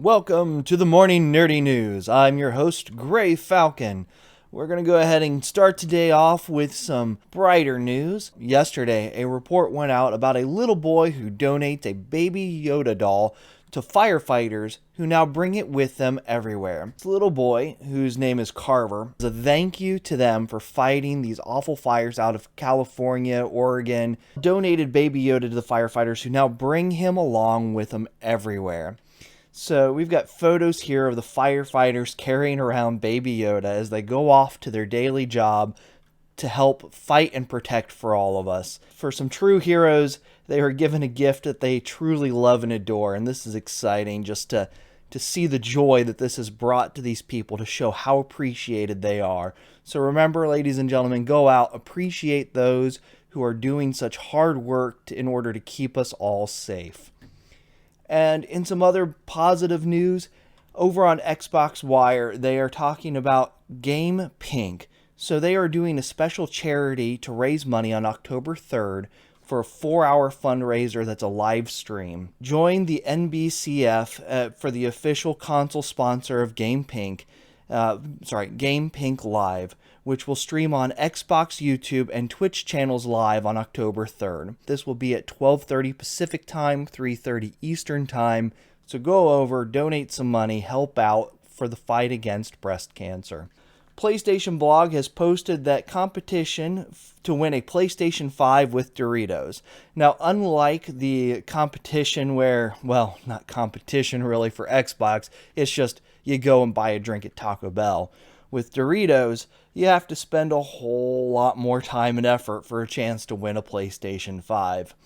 Welcome to the Morning Nerdy News. I'm your host, Gray Falcon. We're going to go ahead and start today off with some brighter news. Yesterday, a report went out about a little boy who donates a baby Yoda doll to firefighters who now bring it with them everywhere. This little boy, whose name is Carver, is a thank you to them for fighting these awful fires out of California, Oregon. Donated baby Yoda to the firefighters who now bring him along with them everywhere. So we've got photos here of the firefighters carrying around Baby Yoda as they go off to their daily job to help fight and protect for all of us. For some true heroes, they are given a gift that they truly love and adore, and this is exciting just to see the joy that this has brought to these people to show how appreciated they are. So remember, ladies and gentlemen, go out, appreciate those who are doing such hard work in order to keep us all safe. And in some other positive news, over on Xbox Wire, they are talking about Game Pink. So they are doing a special charity to raise money on October 3rd for a 4-hour fundraiser that's a live stream. Join the NBCF for the official console sponsor of Game Pink Live, which will stream on Xbox, YouTube, and Twitch channels live on October 3rd. This will be at 12:30 Pacific Time, 3:30 Eastern Time. So go over, donate some money, help out for the fight against breast cancer. PlayStation Blog has posted that competition to win a PlayStation 5 with Doritos. Now, unlike the competition where, well, not competition really for Xbox, it's just you go and buy a drink at Taco Bell. With Doritos, you have to spend a whole lot more time and effort for a chance to win a PlayStation 5.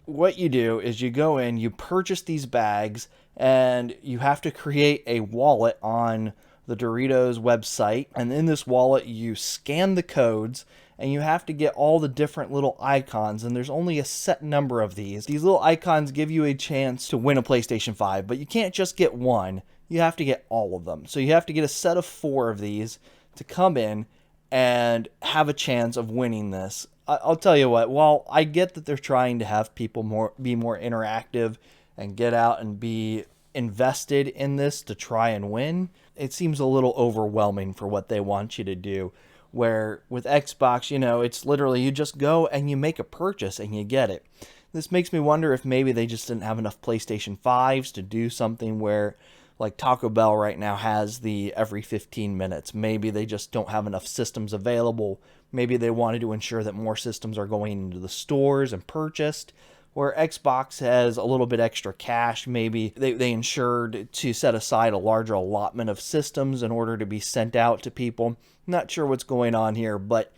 What you do is you go in, you purchase these bags, and you have to create a wallet on the Doritos website, and in this wallet you scan the codes and you have to get all the different little icons, and there's only a set number of these. These little icons give you a chance to win a PlayStation 5, but you can't just get one, you have to get all of them. So you have to get a set of 4 of these to come in and have a chance of winning this. I'll tell you what, while I get that they're trying to have people be more interactive and get out and be invested in this to try and win, it seems a little overwhelming for what they want you to do. Where with Xbox, it's literally you just go and you make a purchase and you get it. This makes me wonder if maybe they just didn't have enough PlayStation 5s to do something where, like Taco Bell right now has the every 15 minutes. Maybe they just don't have enough systems available. Maybe they wanted to ensure that more systems are going into the stores and purchased. Where Xbox has a little bit extra cash, maybe they ensured to set aside a larger allotment of systems in order to be sent out to people. Not sure what's going on here, but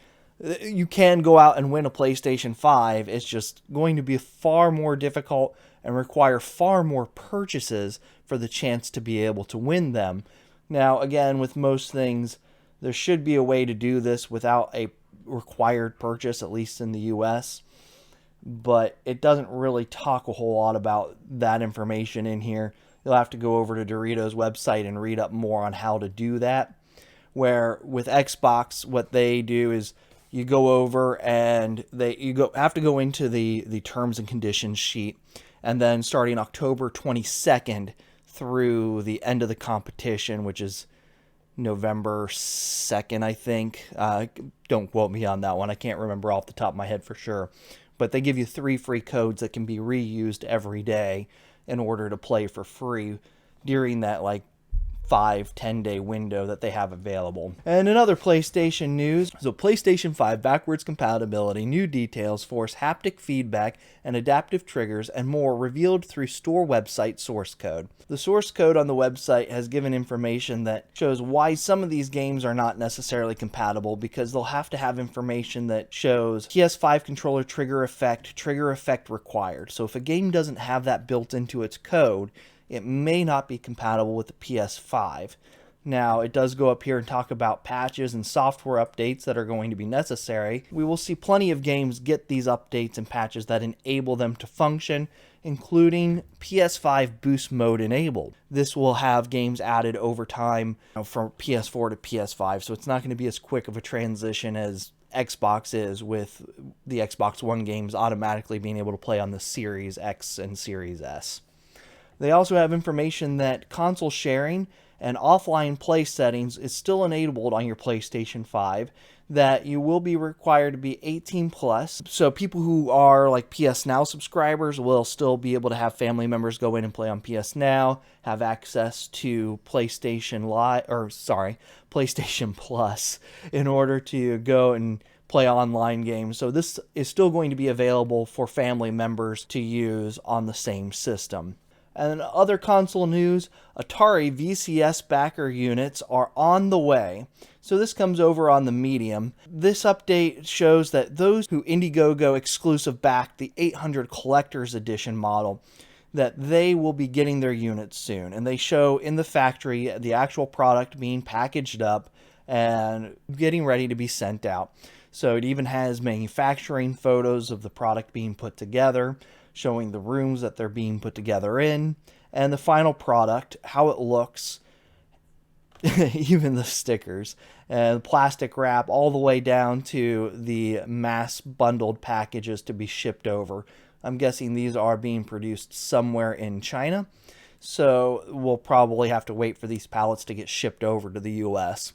you can go out and win a PlayStation 5. It's just going to be far more difficult and require far more purchases for the chance to be able to win them. Now, again, with most things, there should be a way to do this without a required purchase, at least in the US. But it doesn't really talk a whole lot about that information in here. You'll have to go over to Doritos' website and read up more on how to do that. Where with Xbox, what they do is you go over and have to go into the terms and conditions sheet, and then starting October 22nd through the end of the competition, which is November 2nd, I think. Don't quote me on that one. I can't remember off the top of my head for sure. But they give you 3 free codes that can be reused every day in order to play for free during that 5-10 day window that they have available. And in other PlayStation news, so PlayStation 5 backwards compatibility, new details, force haptic feedback, and adaptive triggers, and more revealed through store website source code. The source code on the website has given information that shows why some of these games are not necessarily compatible, because they'll have to have information that shows PS5 controller trigger effect required. So if a game doesn't have that built into its code, it may not be compatible with the PS5. Now, it does go up here and talk about patches and software updates that are going to be necessary. We will see plenty of games get these updates and patches that enable them to function, including PS5 boost mode enabled. This will have games added over time from PS4 to PS5, so it's not going to be as quick of a transition as Xbox is, with the Xbox One games automatically being able to play on the Series X and Series S. They also have information that console sharing and offline play settings is still enabled on your PlayStation 5, that you will be required to be 18 plus. So people who are like PS Now subscribers will still be able to have family members go in and play on PS Now, have access to PlayStation PlayStation Plus in order to go and play online games. So this is still going to be available for family members to use on the same system. And other console news, Atari VCS backer units are on the way. So this comes over on the Medium. This update shows that those who Indiegogo exclusive backed the 800 Collector's Edition model, that they will be getting their units soon. And they show in the factory the actual product being packaged up and getting ready to be sent out. So it even has manufacturing photos of the product being put together, showing the rooms that they're being put together in, and the final product, how it looks, even the stickers, and plastic wrap, all the way down to the mass bundled packages to be shipped over. I'm guessing these are being produced somewhere in China, so we'll probably have to wait for these pallets to get shipped over to the US.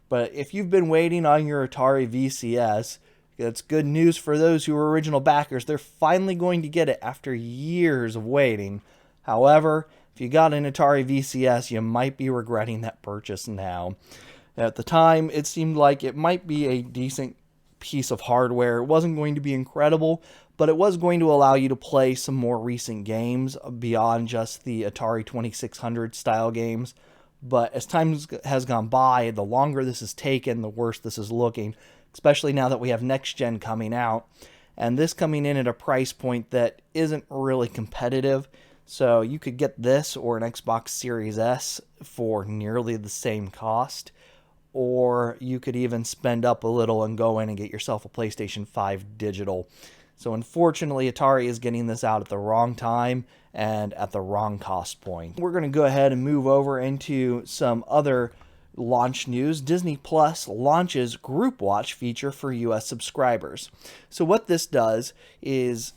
But if you've been waiting on your Atari VCS, that's good news for those who are original backers. They're finally going to get it after years of waiting. However, if you got an Atari VCS, you might be regretting that purchase now. At the time, it seemed like it might be a decent piece of hardware. It wasn't going to be incredible, but it was going to allow you to play some more recent games beyond just the Atari 2600 style games. But as time has gone by, the longer this has taken, the worse this is looking, especially now that we have next gen coming out, and this coming in at a price point that isn't really competitive. So you could get this or an Xbox Series S for nearly the same cost, or you could even spend up a little and go in and get yourself a PlayStation 5 digital. So unfortunately, Atari is getting this out at the wrong time and at the wrong cost point. We're going to go ahead and move over into some other launch news. Disney Plus launches GroupWatch feature for US subscribers. So what this does is,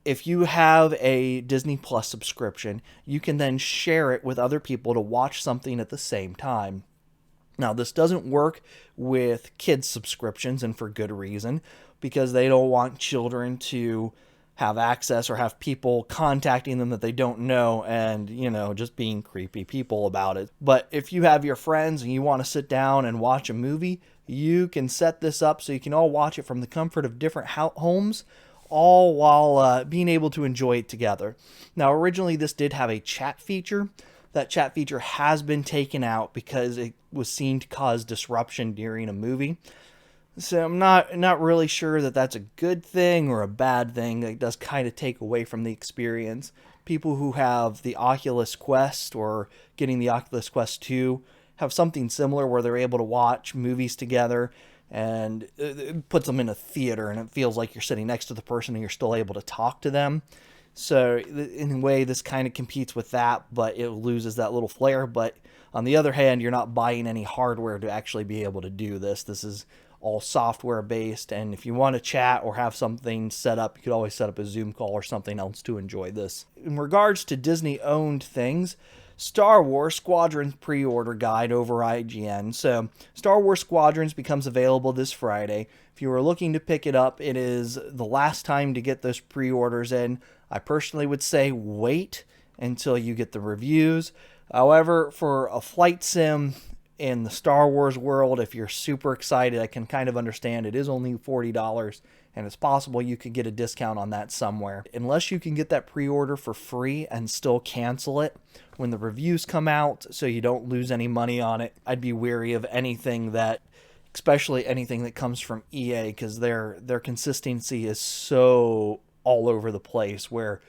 if you have a Disney Plus subscription, you can then share it with other people to watch something at the same time. Now, this doesn't work with kids subscriptions, and for good reason, because they don't want children to have access or have people contacting them that they don't know and, just being creepy people about it. But if you have your friends and you want to sit down and watch a movie, you can set this up so you can all watch it from the comfort of different homes, all while being able to enjoy it together. Now, originally this did have a chat feature. That chat feature has been taken out because it was seen to cause disruption during a movie. So I'm not really sure that that's a good thing or a bad thing. It does kind of take away from the experience. People who have the Oculus Quest or getting the Oculus Quest 2 have something similar where they're able to watch movies together, and it puts them in a theater and it feels like you're sitting next to the person and you're still able to talk to them. So in a way, this kind of competes with that, but it loses that little flair. But on the other hand, you're not buying any hardware to actually be able to do this. This is all software based, and if you want to chat or have something set up, you could always set up a Zoom call or something else to enjoy this. In regards to Disney owned things, Star Wars Squadrons pre-order guide over IGN. So Star Wars Squadrons becomes available this Friday. If you are looking to pick it up, it is the last time to get those pre-orders in. I personally would say wait until you get the reviews. However, for a flight sim in the Star Wars world, if you're super excited, I can kind of understand. It is only $40, and it's possible you could get a discount on that somewhere. Unless you can get that pre-order for free and still cancel it when the reviews come out so you don't lose any money on it, I'd be wary of anything that, especially anything that comes from EA, because their consistency is so all over the place, where,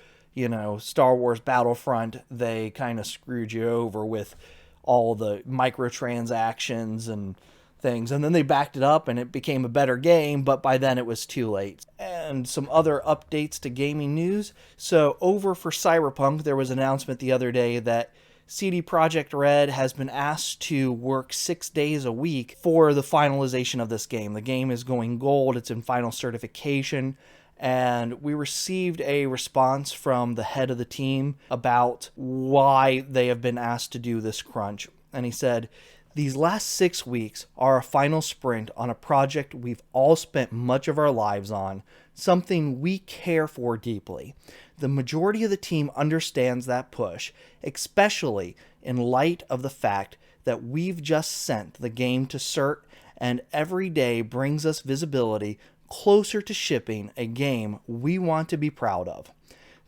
Star Wars Battlefront, they kind of screwed you over with all the microtransactions and things, and then they backed it up and it became a better game, but by then it was too late. And some other updates to gaming news. So over for Cyberpunk, there was an announcement the other day that CD Projekt Red has been asked to work 6 days a week for the finalization of this game. The game is going gold, it's in final certification, and we received a response from the head of the team about why they have been asked to do this crunch. And he said, "These last 6 weeks are a final sprint on a project we've all spent much of our lives on, something we care for deeply. The majority of the team understands that push, especially in light of the fact that we've just sent the game to CERT, and every day brings us visibility closer to shipping a game we want to be proud of.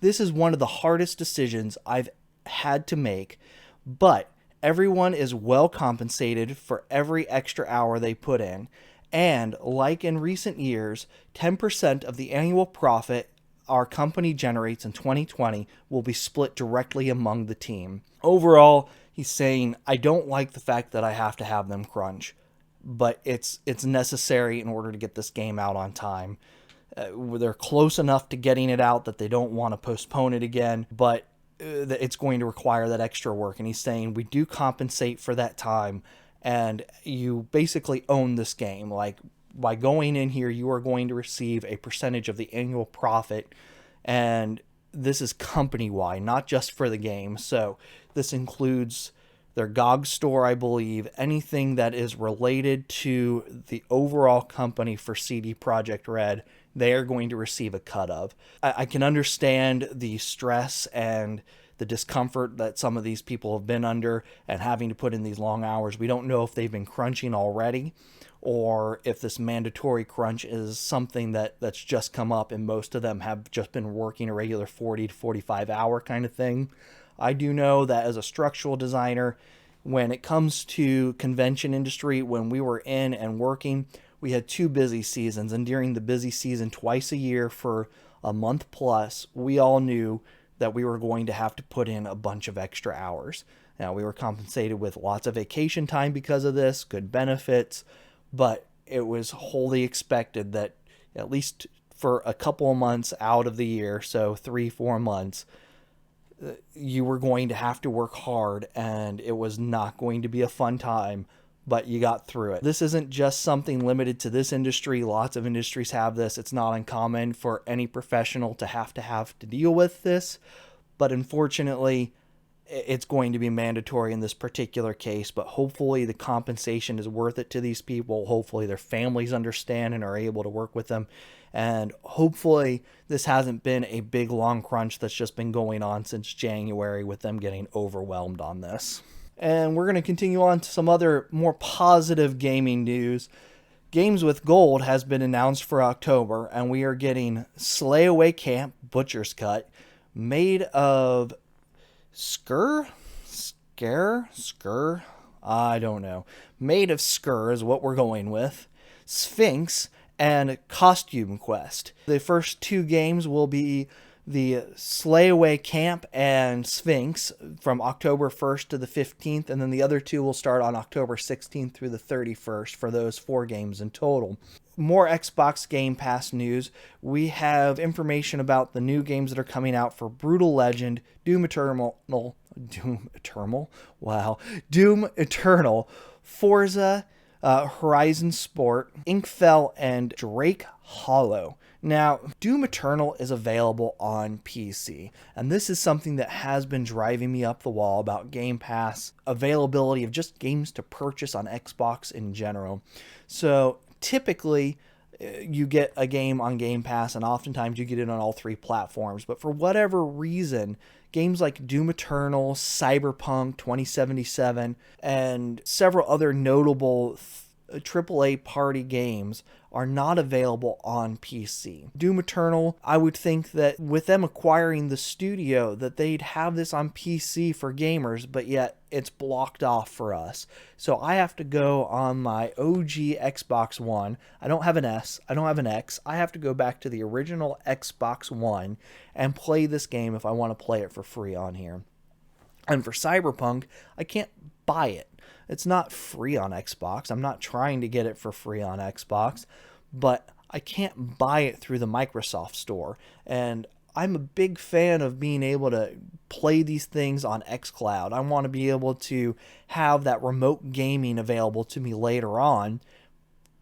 This is one of the hardest decisions I've had to make, but everyone is well compensated for every extra hour they put in, and like in recent years, 10% of the annual profit our company generates in 2020 will be split directly among the team." Overall, he's saying, I don't like the fact that I have to have them crunch, but it's necessary in order to get this game out on time. They're close enough to getting it out that they don't want to postpone it again, but it's going to require that extra work. And he's saying we do compensate for that time, and you basically own this game. Like, by going in here, you are going to receive a percentage of the annual profit, and this is company-wide, not just for the game. So this includes their GOG store, I believe, anything that is related to the overall company for CD Projekt Red, they are going to receive a cut of. I can understand the stress and the discomfort that some of these people have been under and having to put in these long hours. We don't know if they've been crunching already, or if this mandatory crunch is something that's just come up and most of them have just been working a regular 40 to 45 hour kind of thing. I do know that as a structural designer, when it comes to convention industry, when we were in and working, we had 2 busy seasons, and during the busy season twice a year for a month plus, we all knew that we were going to have to put in a bunch of extra hours. Now, we were compensated with lots of vacation time because of this, good benefits, but it was wholly expected that at least for a couple of months out of the year, so 3-4 months, you were going to have to work hard, and it was not going to be a fun time, but you got through it. This isn't just something limited to this industry. Lots of industries have this. It's not uncommon for any professional to have to deal with this, but unfortunately, it's going to be mandatory in this particular case. But hopefully the compensation is worth it to these people. Hopefully their families understand and are able to work with them. And hopefully this hasn't been a big long crunch that's just been going on since January with them getting overwhelmed on this. And we're going to continue on to some other more positive gaming news. Games with Gold has been announced for October, and we are getting Slayaway Camp Butcher's Cut, made of Skur? I don't know. Made of Skur is what we're going with. Sphinx and Costume Quest. The first 2 games will be the Slayaway Camp and Sphinx from October 1st to the 15th, and then the other 2 will start on October 16th through the 31st for those 4 games in total. More Xbox Game Pass news. We have information about the new games that are coming out for Brutal Legend, Doom Eternal, Forza, Horizon Sport, Inkfell, and Drake Hollow. Now, Doom Eternal is available on PC, and this is something that has been driving me up the wall about Game Pass availability of just games to purchase on Xbox in general. So typically, you get a game on Game Pass, and oftentimes you get it on all 3 platforms. But for whatever reason, games like Doom Eternal, Cyberpunk 2077, and several other notable AAA party games are not available on PC. Doom Eternal, I would think that with them acquiring the studio, that they'd have this on PC for gamers, but yet it's blocked off for us. So I have to go on my OG Xbox One. I don't have an S, I don't have an X. I have to go back to the original Xbox One and play this game if I want to play it for free on here. And for Cyberpunk, I can't buy it. It's not free on Xbox. I'm not trying to get it for free on Xbox, but I can't buy it through the Microsoft Store. And I'm a big fan of being able to play these things on xCloud. I want to be able to have that remote gaming available to me later on,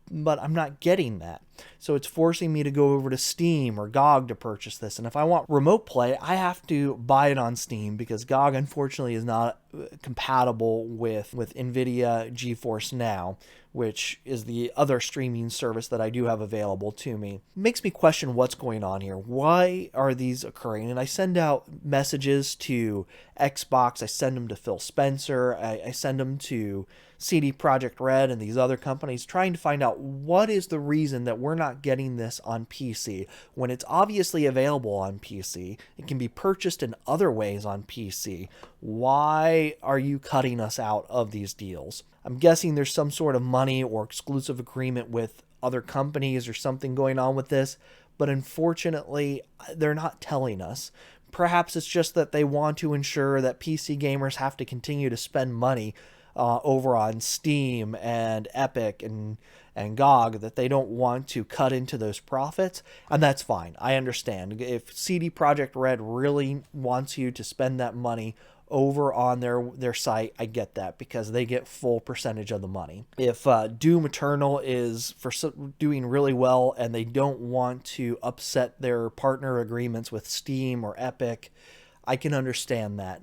but I'm not getting that. So it's forcing me to go over to Steam or GOG to purchase this. And if I want remote play, I have to buy it on Steam because GOG unfortunately is not compatible with NVIDIA GeForce Now, which is the other streaming service that I do have available to me. It makes me question what's going on here. Why are these occurring? And I send out messages to Xbox, I send them to Phil Spencer, I send them to CD Projekt Red and these other companies, trying to find out what is the reason that we're not getting this on PC when it's obviously available on PC. It can be purchased in other ways on PC. Why are you cutting us out of these deals? I'm guessing there's some sort of money or exclusive agreement with other companies or something going on with this, but unfortunately, they're not telling us. Perhaps it's just that they want to ensure that PC gamers have to continue to spend money over on Steam and Epic and GOG, that they don't want to cut into those profits, and that's fine. I understand. If CD Projekt Red really wants you to spend that money over on their site, I get that, because they get full percentage of the money. If Doom Eternal is doing really well and they don't want to upset their partner agreements with Steam or Epic, I can understand that.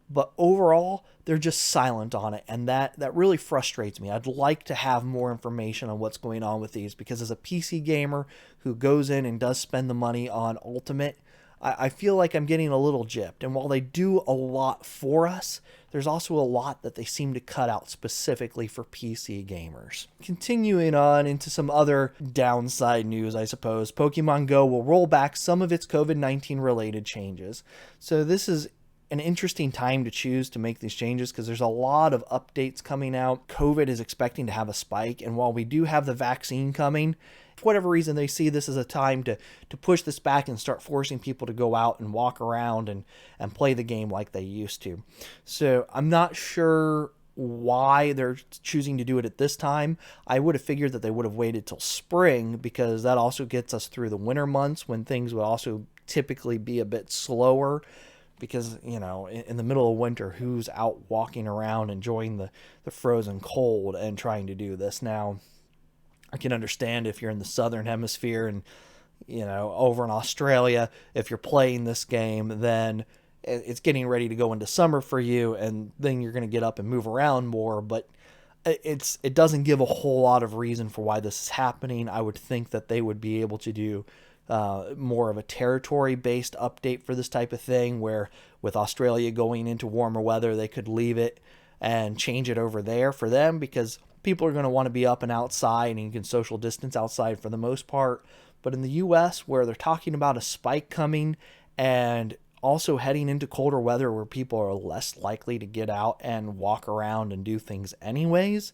But overall, they're just silent on it, and that really frustrates me. I'd like to have more information on what's going on with these, because as a PC gamer who goes in and does spend the money on Ultimate, I feel like I'm getting a little gypped. And while they do a lot for us, there's also a lot that they seem to cut out specifically for PC gamers. Continuing on into some other downside news, I suppose, Pokemon Go will roll back some of its COVID-19 related changes. So this is an interesting time to choose to make these changes, because there's a lot of updates coming out. COVID is expecting to have a spike, and while we do have the vaccine coming, for whatever reason they see this as a time to push this back and start forcing people to go out and walk around and play the game like they used to. So I'm not sure why they're choosing to do it at this time. I would have figured that they would have waited till spring, because that also gets us through the winter months when things would also typically be a bit slower. Because, you know, in the middle of winter, who's out walking around enjoying the frozen cold and trying to do this? Now, I can understand if you're in the southern hemisphere and, you know, over in Australia, if you're playing this game, then it's getting ready to go into summer for you, and then you're going to get up and move around more. But it doesn't give a whole lot of reason for why this is happening. I would think that they would be able to do more of a territory-based update for this type of thing, where with Australia going into warmer weather, they could leave it and change it over there for them, because people are going to want to be up and outside, and you can social distance outside for the most part. But in the US, where they're talking about a spike coming and also heading into colder weather where people are less likely to get out and walk around and do things anyways,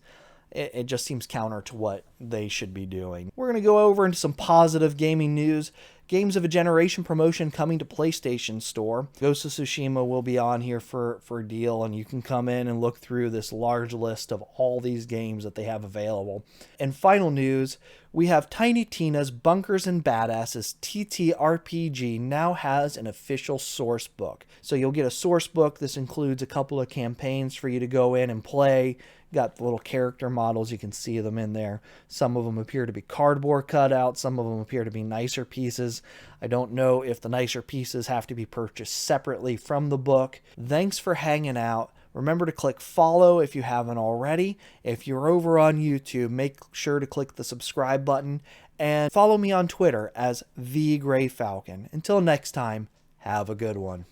it just seems counter to what they should be doing. We're going to go over into some positive gaming news. Games of a Generation promotion coming to PlayStation Store. Ghost of Tsushima will be on here for a deal, and you can come in and look through this large list of all these games that they have available. And final news, we have Tiny Tina's Bunkers and Badasses TTRPG now has an official source book. So you'll get a source book. This includes a couple of campaigns for you to go in and play. Got the little character models, you can see them in there. Some of them appear to be cardboard cutouts, some of them appear to be nicer pieces. I don't know if the nicer pieces have to be purchased separately from the book. Thanks for hanging out. Remember to click follow if you haven't already. If you're over on YouTube, make sure to click the subscribe button, and follow me on Twitter as The Gray Falcon. Until next time, have a good one.